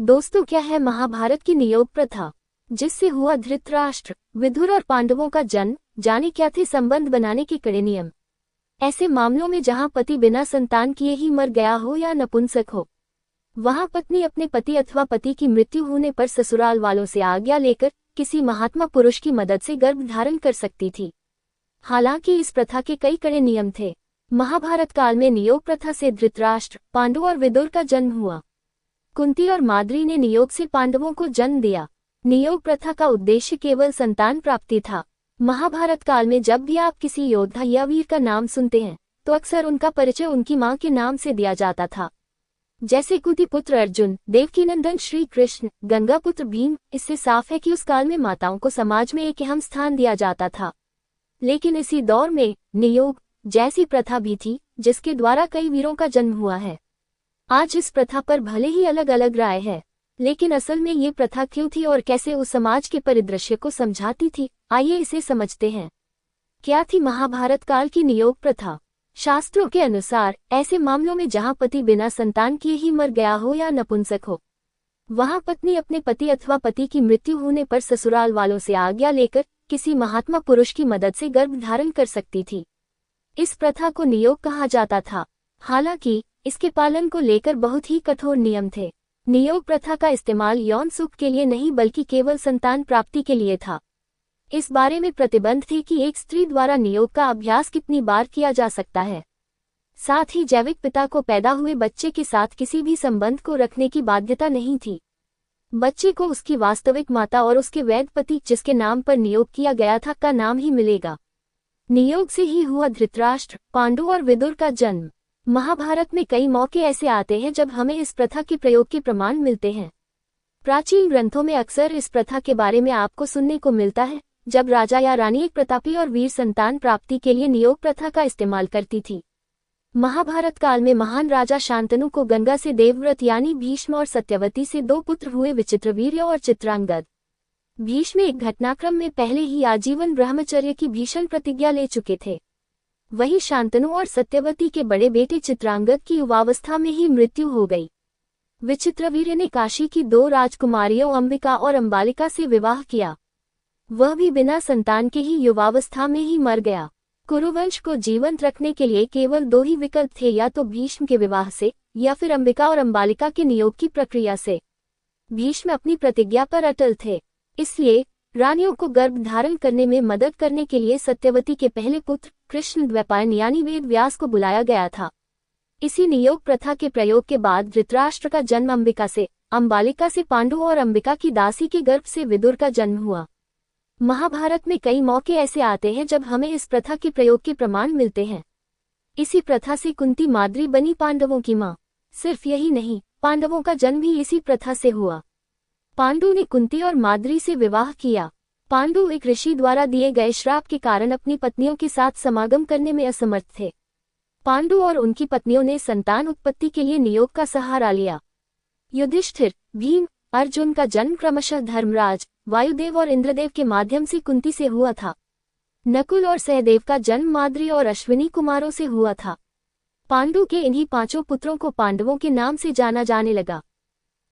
दोस्तों, क्या है महाभारत की नियोग प्रथा जिससे हुआ धृतराष्ट्र, विदुर और पांडवों का जन्म? जाने क्या थे संबंध बनाने के कड़े नियम। ऐसे मामलों में जहां पति बिना संतान किए ही मर गया हो या नपुंसक हो, वहां पत्नी अपने पति अथवा पति की मृत्यु होने पर ससुराल वालों से आज्ञा लेकर किसी महात्मा पुरुष की मदद से गर्भ धारण कर सकती थी। हालांकि इस प्रथा के कई कड़े नियम थे। महाभारत काल में नियोग प्रथा से धृतराष्ट्र, पांडु और विदुर का जन्म हुआ। कुंती और माद्री ने नियोग से पांडवों को जन्म दिया। नियोग प्रथा का उद्देश्य केवल संतान प्राप्ति था। महाभारत काल में जब भी आप किसी योद्धा या वीर का नाम सुनते हैं तो अक्सर उनका परिचय उनकी मां के नाम से दिया जाता था, जैसे कुंती पुत्र अर्जुन, देवकीनंदन श्री कृष्ण, गंगा पुत्र भीम। इससे साफ है कि उस काल में माताओं को समाज में एक अहम स्थान दिया जाता था। लेकिन इसी दौर में नियोग जैसी प्रथा भी थी जिसके द्वारा कई वीरों का जन्म हुआ है। आज इस प्रथा पर भले ही अलग अलग राय है, लेकिन असल में ये प्रथा क्यों थी और कैसे उस समाज के परिदृश्य को समझाती थी, आइए इसे समझते हैं। क्या थी महाभारत काल की नियोग प्रथा? शास्त्रों के अनुसार ऐसे मामलों में जहां पति बिना संतान किए ही मर गया हो या नपुंसक हो, वहां पत्नी अपने पति अथवा पति की मृत्यु होने पर ससुराल वालों से आज्ञा लेकर किसी महात्मा पुरुष की मदद से गर्भ धारण कर सकती थी। इस प्रथा को नियोग कहा जाता था। हालांकि इसके पालन को लेकर बहुत ही कठोर नियम थे। नियोग प्रथा का इस्तेमाल यौन सुख के लिए नहीं बल्कि केवल संतान प्राप्ति के लिए था। इस बारे में प्रतिबंध थे कि एक स्त्री द्वारा नियोग का अभ्यास कितनी बार किया जा सकता है। साथ ही जैविक पिता को पैदा हुए बच्चे के साथ किसी भी संबंध को रखने की बाध्यता नहीं थी। बच्चे को उसकी वास्तविक माता और उसके वैध पति जिसके नाम पर नियोग किया गया था का नाम ही मिलेगा। नियोग से ही हुआ धृतराष्ट्र, पांडु और विदुर का जन्म। महाभारत में कई मौके ऐसे आते हैं जब हमें इस प्रथा के प्रयोग के प्रमाण मिलते हैं। प्राचीन ग्रंथों में अक्सर इस प्रथा के बारे में आपको सुनने को मिलता है, जब राजा या रानी एक प्रतापी और वीर संतान प्राप्ति के लिए नियोग प्रथा का इस्तेमाल करती थी। महाभारत काल में महान राजा शांतनु को गंगा से देवव्रत यानी भीष्म और सत्यवती से 2 पुत्र हुए, विचित्रवीर्य और चित्रांगद। भीष्म एक घटनाक्रम में पहले ही आजीवन ब्रह्मचर्य की भीषण प्रतिज्ञा ले चुके थे। वहीं शांतनु और सत्यवती के बड़े बेटे चित्रांगद की युवावस्था में ही मृत्यु हो गई। विचित्रवीर्य ने काशी की 2 राजकुमारियों अंबिका और अंबालिका से विवाह किया। वह भी बिना संतान के ही युवावस्था में ही मर गया। कुरुवंश को जीवंत रखने के लिए केवल 2 ही विकल्प थे, या तो भीष्म के विवाह से या फिर अंबिका और अंबालिका के नियोग की प्रक्रिया से। भीष्म अपनी प्रतिज्ञा पर अटल थे, इसलिए रानियों को गर्भ धारण करने में मदद करने के लिए सत्यवती के पहले पुत्र कृष्ण द्वैपायन यानी वेद व्यास को बुलाया गया था। इसी नियोग प्रथा के प्रयोग के बाद धृतराष्ट्र का जन्म अंबिका से, अंबालिका से पांडु और अंबिका की दासी के गर्भ से विदुर का जन्म हुआ। महाभारत में कई मौके ऐसे आते हैं जब हमें इस प्रथा के प्रयोग के प्रमाण मिलते हैं। इसी प्रथा से कुंती माद्री बनी पांडवों की मां। सिर्फ यही नहीं, पांडवों का जन्म भी इसी प्रथा से हुआ। पांडु ने कुंती और माद्री से विवाह किया। पांडु एक ऋषि द्वारा दिए गए श्राप के कारण अपनी पत्नियों के साथ समागम करने में असमर्थ थे। पांडु और उनकी पत्नियों ने संतान उत्पत्ति के लिए नियोग का सहारा लिया। युधिष्ठिर, भीम, अर्जुन का जन्म क्रमशः धर्मराज, वायुदेव और इंद्रदेव के माध्यम से कुंती से हुआ था। नकुल और सहदेव का जन्म माद्री और अश्विनी कुमारों से हुआ था। पांडु के इन्हीं 5 पुत्रों को पांडवों के नाम से जाना जाने लगा।